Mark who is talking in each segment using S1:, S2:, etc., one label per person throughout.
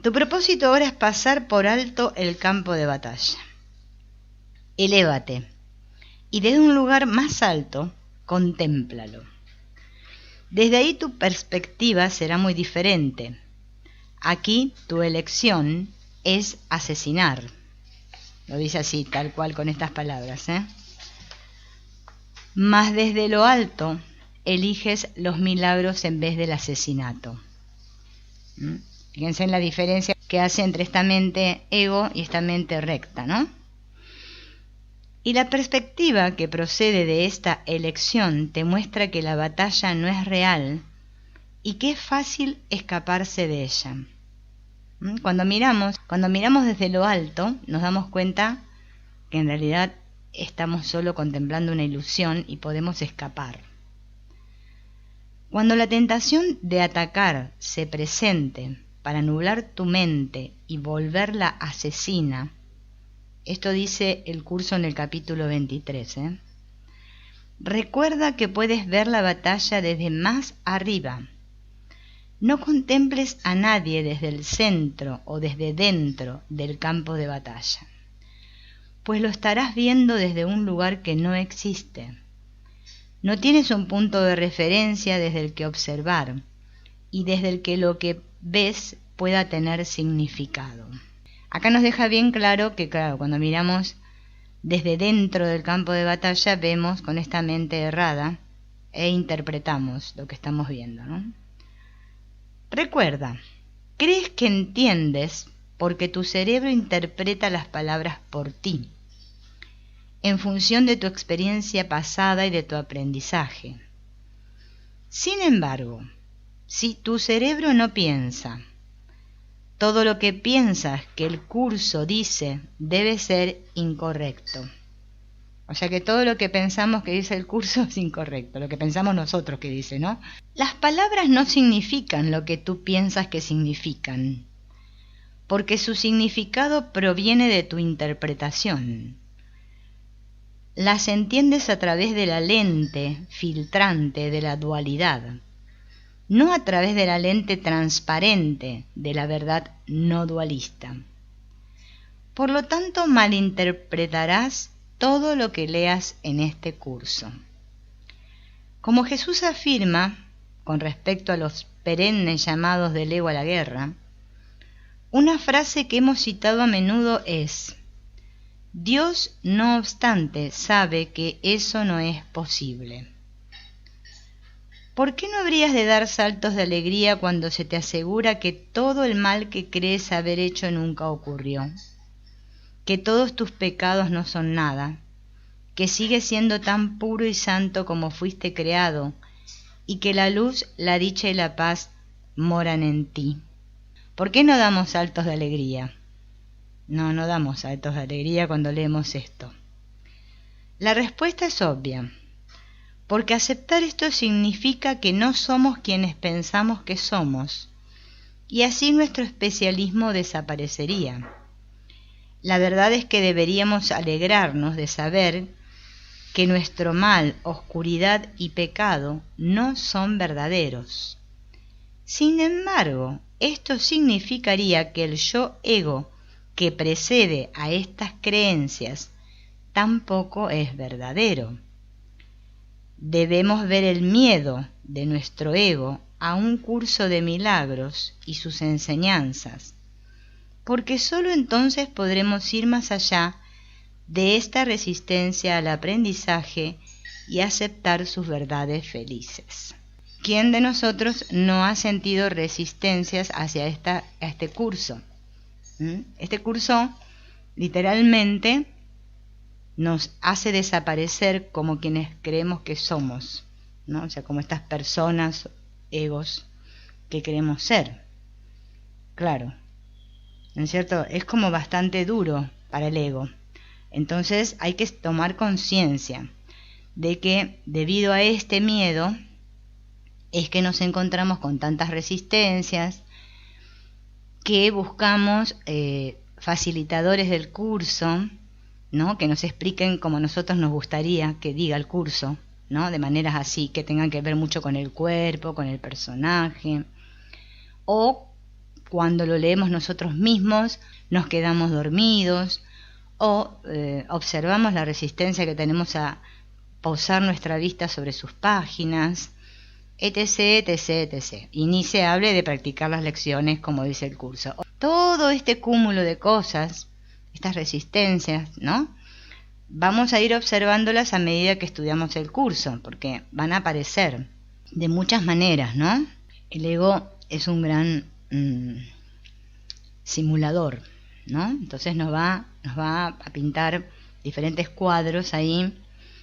S1: Tu propósito ahora es pasar por alto el campo de batalla. Elévate y desde un lugar más alto, contémplalo. Desde ahí tu perspectiva será muy diferente. Aquí tu elección es asesinar. Lo dice así, tal cual, con estas palabras, Mas desde lo alto eliges los milagros en vez del asesinato. Fíjense en la diferencia que hace entre esta mente ego y esta mente recta, ¿no? Y la perspectiva que procede de esta elección te muestra que la batalla no es real y que es fácil escaparse de ella. Cuando miramos desde lo alto, nos damos cuenta que en realidad estamos solo contemplando una ilusión y podemos escapar. Cuando la tentación de atacar se presente para nublar tu mente y volverla asesina, esto dice el curso en el capítulo 23, recuerda que puedes ver la batalla desde más arriba. No contemples a nadie desde el centro o desde dentro del campo de batalla, pues lo estarás viendo desde un lugar que no existe. No tienes un punto de referencia desde el que observar y desde el que lo que ves pueda tener significado. Acá nos deja bien claro que, cuando miramos desde dentro del campo de batalla, vemos con esta mente errada e interpretamos lo que estamos viendo, ¿no? Recuerda, crees que entiendes porque tu cerebro interpreta las palabras por ti, en función de tu experiencia pasada y de tu aprendizaje. Sin embargo, si tu cerebro no piensa, todo lo que piensas que el curso dice debe ser incorrecto. O sea que todo lo que pensamos que dice el curso es incorrecto, lo que pensamos nosotros que dice, ¿no? Las palabras no significan lo que tú piensas que significan, porque su significado proviene de tu interpretación. Las entiendes a través de la lente filtrante de la dualidad, no a través de la lente transparente de la verdad no dualista. Por lo tanto, malinterpretarás todo lo que leas en este curso. Como Jesús afirma, con respecto a los perennes llamados del ego a la guerra, una frase que hemos citado a menudo es: Dios, no obstante, sabe que eso no es posible. ¿Por qué no habrías de dar saltos de alegría cuando se te asegura que todo el mal que crees haber hecho nunca ocurrió? Que todos tus pecados no son nada, que sigues siendo tan puro y santo como fuiste creado, y que la luz, la dicha y la paz moran en ti. ¿Por qué no damos saltos de alegría? No damos saltos de alegría cuando leemos esto. La respuesta es obvia, porque aceptar esto significa que no somos quienes pensamos que somos, y así nuestro especialismo desaparecería. La verdad es que deberíamos alegrarnos de saber que nuestro mal, oscuridad y pecado no son verdaderos. Sin embargo, esto significaría que el yo ego que precede a estas creencias tampoco es verdadero. Debemos ver el miedo de nuestro ego a un curso de milagros y sus enseñanzas, porque sólo entonces podremos ir más allá de esta resistencia al aprendizaje y aceptar sus verdades felices. ¿Quién de nosotros no ha sentido resistencias hacia este curso? Este curso literalmente nos hace desaparecer como quienes creemos que somos, ¿no? O sea, como estas personas, egos, que queremos ser. Claro, ¿no es cierto? Es como bastante duro para el ego. Entonces hay que tomar conciencia de que debido a este miedo es que nos encontramos con tantas resistencias, que buscamos facilitadores del curso, ¿no? Que nos expliquen como a nosotros nos gustaría que diga el curso, ¿no? De maneras así, que tengan que ver mucho con el cuerpo, con el personaje, o cuando lo leemos nosotros mismos nos quedamos dormidos o observamos la resistencia que tenemos a posar nuestra vista sobre sus páginas, etc, etc, etc. Y ni se hable de practicar las lecciones como dice el curso. Todo este cúmulo de cosas, estas resistencias, ¿no? Vamos a ir observándolas a medida que estudiamos el curso, porque van a aparecer de muchas maneras, ¿no? El ego es un gran simulador, ¿no? Entonces nos va a pintar diferentes cuadros ahí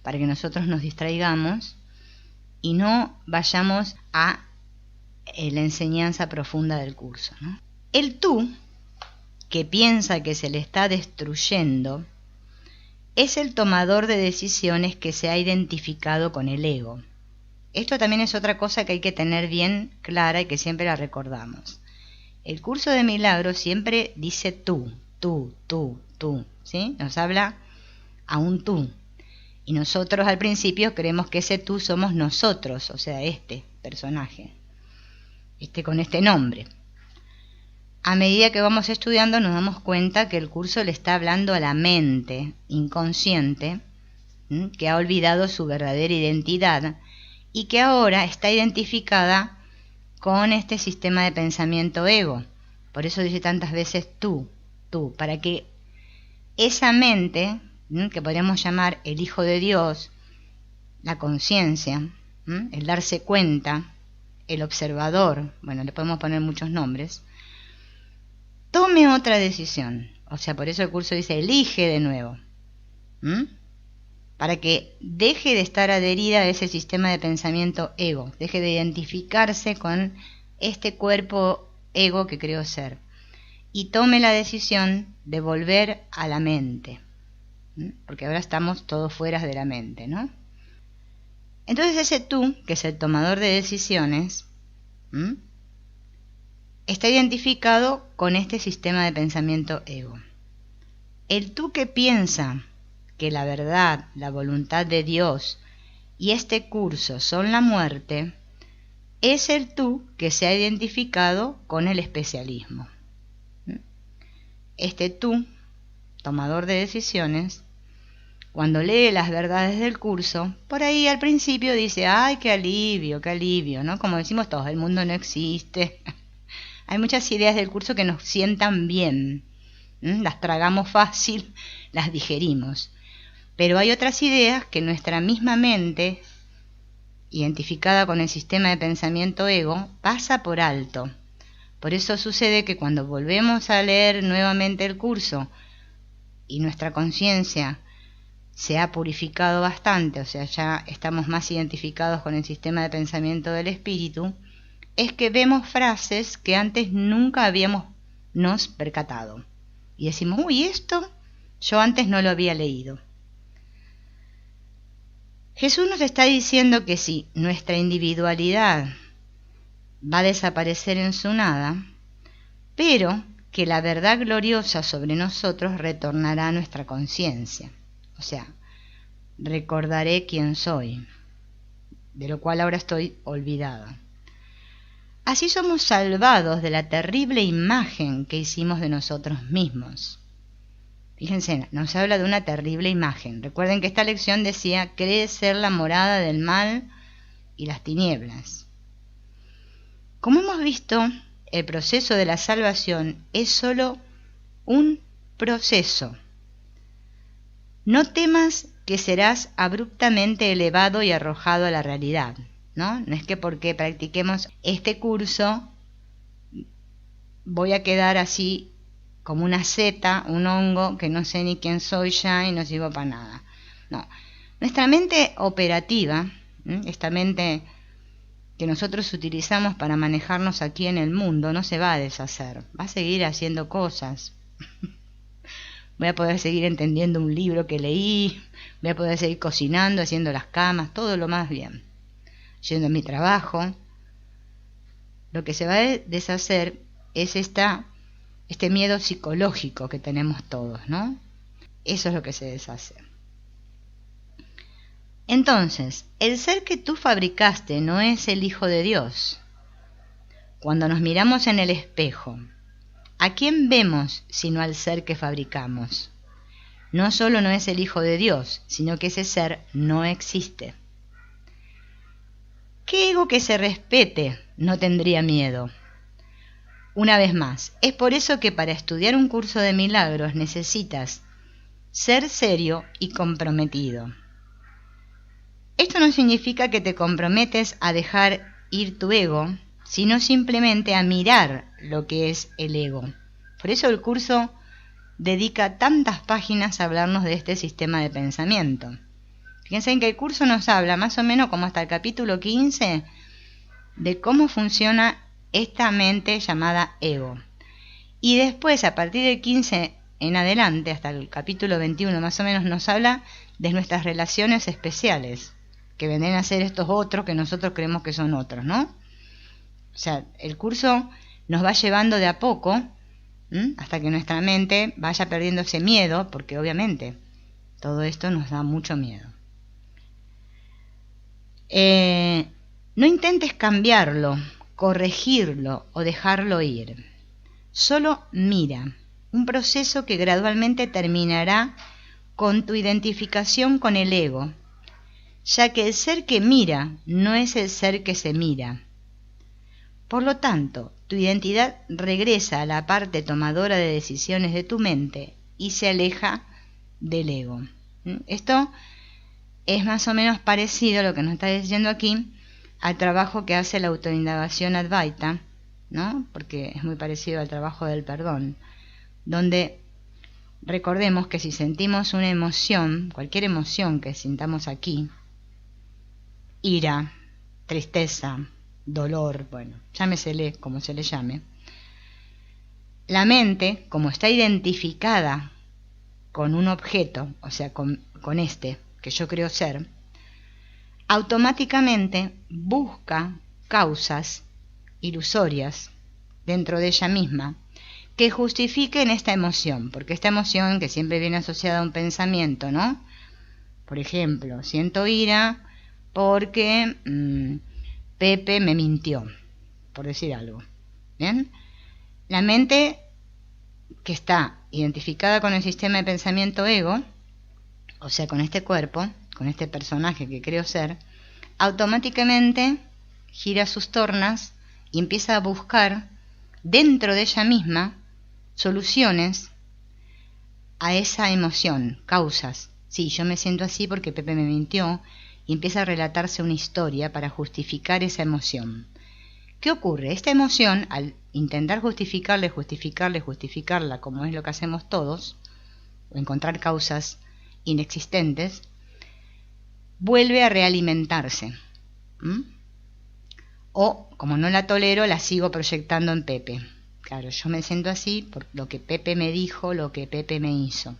S1: para que nosotros nos distraigamos y no vayamos a la enseñanza profunda del curso, ¿no? El tú, que piensa que se le está destruyendo, es el tomador de decisiones que se ha identificado con el ego. Esto también es otra cosa que hay que tener bien clara y que siempre la recordamos. El curso de milagros siempre dice tú, ¿sí? Nos habla a un tú. Y nosotros al principio creemos que ese tú somos nosotros, o sea, este personaje, con este nombre. A medida que vamos estudiando nos damos cuenta que el curso le está hablando a la mente inconsciente, que ha olvidado su verdadera identidad y que ahora está identificada con este sistema de pensamiento ego. Por eso dice tantas veces tú, para que esa mente, que podríamos llamar el Hijo de Dios, la conciencia, el darse cuenta, el observador, bueno, le podemos poner muchos nombres, tome otra decisión. O sea, por eso el curso dice elige de nuevo, para que deje de estar adherida a ese sistema de pensamiento ego, deje de identificarse con este cuerpo ego que creo ser y tome la decisión de volver a la mente, porque ahora estamos todos fuera de la mente, ¿no? Entonces ese tú, que es el tomador de decisiones, está identificado con este sistema de pensamiento ego. El tú que piensa que la verdad, la voluntad de Dios y este curso son la muerte, es el tú que se ha identificado con el especialismo. Este tú, tomador de decisiones, cuando lee las verdades del curso, por ahí al principio dice, ¡ay, qué alivio!, ¿no? Como decimos todos, el mundo no existe. Hay muchas ideas del curso que nos sientan bien, las tragamos fácil, las digerimos. Pero hay otras ideas que nuestra misma mente, identificada con el sistema de pensamiento ego, pasa por alto. Por eso sucede que cuando volvemos a leer nuevamente el curso y nuestra conciencia se ha purificado bastante, o sea, ya estamos más identificados con el sistema de pensamiento del espíritu, es que vemos frases que antes nunca habíamos nos percatado. Y decimos, uy, esto yo antes no lo había leído. Jesús nos está diciendo que si nuestra individualidad va a desaparecer en su nada, pero que la verdad gloriosa sobre nosotros retornará a nuestra conciencia. O sea, recordaré quién soy, de lo cual ahora estoy olvidada. Así somos salvados de la terrible imagen que hicimos de nosotros mismos. Fíjense, nos habla de una terrible imagen. Recuerden que esta lección decía, cree ser la morada del mal y las tinieblas. Como hemos visto, el proceso de la salvación es solo un proceso. No temas que serás abruptamente elevado y arrojado a la realidad, ¿no? No es que porque practiquemos este curso voy a quedar así como una seta, un hongo, que no sé ni quién soy ya y no sirvo para nada. No. Nuestra mente operativa, esta mente que nosotros utilizamos para manejarnos aquí en el mundo, no se va a deshacer, va a seguir haciendo cosas. Voy a poder seguir entendiendo un libro que leí, voy a poder seguir cocinando, haciendo las camas, todo lo más bien, yendo a mi trabajo. Lo que se va a deshacer es este miedo psicológico que tenemos todos, ¿no? Eso es lo que se deshace. Entonces, el ser que tú fabricaste no es el Hijo de Dios. Cuando nos miramos en el espejo, ¿a quién vemos sino al ser que fabricamos? No solo no es el Hijo de Dios, sino que ese ser no existe. ¿Qué ego que se respete no tendría miedo? Una vez más, es por eso que para estudiar un curso de milagros necesitas ser serio y comprometido. Esto no significa que te comprometes a dejar ir tu ego, sino simplemente a mirar lo que es el ego. Por eso el curso dedica tantas páginas a hablarnos de este sistema de pensamiento. Fíjense en que el curso nos habla más o menos como hasta el capítulo 15 de cómo funciona esta mente llamada ego. Y después, a partir del 15 en adelante, hasta el capítulo 21 más o menos, nos habla de nuestras relaciones especiales, que vendrían a ser estos otros que nosotros creemos que son otros, ¿no? O sea, el curso nos va llevando de a poco, hasta que nuestra mente vaya perdiendo ese miedo, porque obviamente todo esto nos da mucho miedo. No intentes cambiarlo, corregirlo o dejarlo ir. Solo mira, un proceso que gradualmente terminará con tu identificación con el ego, ya que el ser que mira no es el ser que se mira. Por lo tanto, tu identidad regresa a la parte tomadora de decisiones de tu mente y se aleja del ego. Esto es más o menos parecido a lo que nos está diciendo aquí al trabajo que hace la autoindagación Advaita, ¿no? Porque es muy parecido al trabajo del perdón, donde recordemos que si sentimos una emoción, cualquier emoción que sintamos aquí, ira, tristeza, dolor, bueno, llámesele como se le llame, la mente, como está identificada con un objeto, o sea, con este que yo creo ser, automáticamente busca causas ilusorias dentro de ella misma que justifiquen esta emoción, porque esta emoción que siempre viene asociada a un pensamiento, ¿no? Por ejemplo, siento ira porque Pepe me mintió, por decir algo. ¿Bien? La mente que está identificada con el sistema de pensamiento ego, o sea, con este cuerpo, con este personaje que creo ser, automáticamente gira sus tornas y empieza a buscar dentro de ella misma soluciones a esa emoción, causas. Sí, yo me siento así porque Pepe me mintió, y empieza a relatarse una historia para justificar esa emoción. ¿Qué ocurre? Esta emoción, al intentar justificarla, como es lo que hacemos todos, o encontrar causas inexistentes, vuelve a realimentarse. O, como no la tolero, la sigo proyectando en Pepe. Claro, yo me siento así por lo que Pepe me dijo, lo que Pepe me hizo.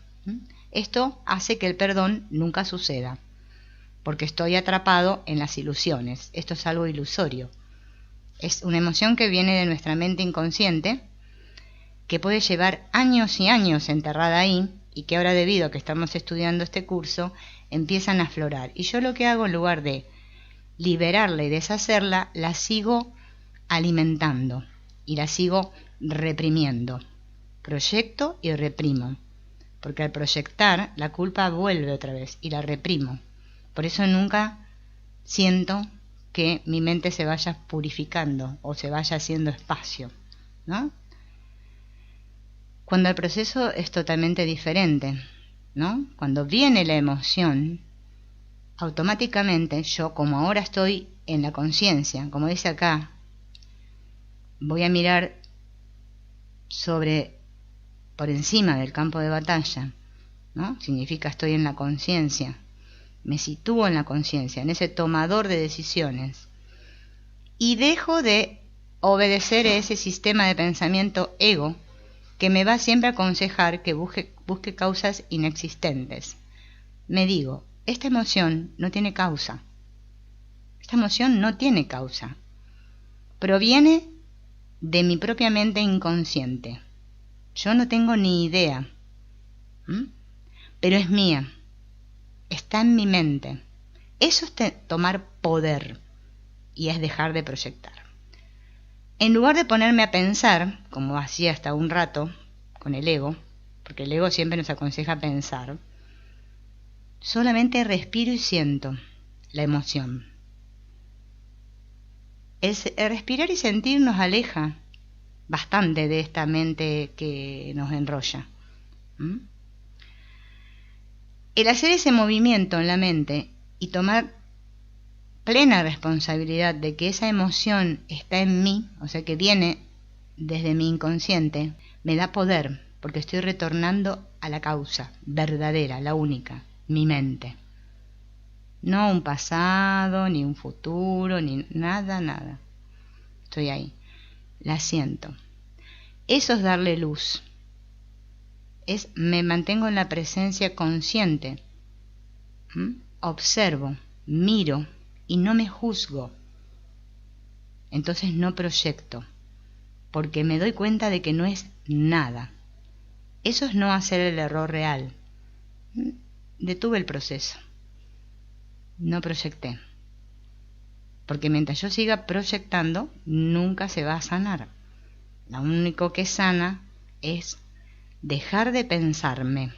S1: Esto hace que el perdón nunca suceda, porque estoy atrapado en las ilusiones. Esto es algo ilusorio. Es una emoción que viene de nuestra mente inconsciente, que puede llevar años y años enterrada ahí, y que ahora, debido a que estamos estudiando este curso, empiezan a aflorar. Y yo lo que hago, en lugar de liberarla y deshacerla, la sigo alimentando y la sigo reprimiendo. Proyecto y reprimo, porque al proyectar la culpa vuelve otra vez y la reprimo. Por eso nunca siento que mi mente se vaya purificando o se vaya haciendo espacio, ¿no? Cuando el proceso es totalmente diferente, ¿no? Cuando viene la emoción, automáticamente yo, como ahora estoy en la conciencia, como dice acá, voy a mirar por encima del campo de batalla, ¿no? Significa estoy en la conciencia, me sitúo en la conciencia, en ese tomador de decisiones, y dejo de obedecer a ese sistema de pensamiento ego que me va siempre a aconsejar que busque causas inexistentes. Me digo, esta emoción no tiene causa. Esta emoción no tiene causa. Proviene de mi propia mente inconsciente. Yo no tengo ni idea. Pero es mía. Está en mi mente. Eso es tomar poder y es dejar de proyectar. En lugar de ponerme a pensar, como hacía hasta un rato con el ego, porque el ego siempre nos aconseja pensar, solamente respiro y siento la emoción. El respirar y sentir nos aleja bastante de esta mente que nos enrolla. El hacer ese movimiento en la mente y tomar plena responsabilidad de que esa emoción está en mí, o sea que viene desde mi inconsciente, me da poder, porque estoy retornando a la causa verdadera, la única, mi mente. No un pasado, ni un futuro, ni nada. Estoy ahí, la siento. Eso es darle luz. Me mantengo en la presencia consciente. Observo, miro y no me juzgo. Entonces no proyecto, porque me doy cuenta de que no es nada. Eso es no hacer el error real. Detuve el proceso. No proyecté. Porque mientras yo siga proyectando, nunca se va a sanar. Lo único que sana es dejar de pensarme.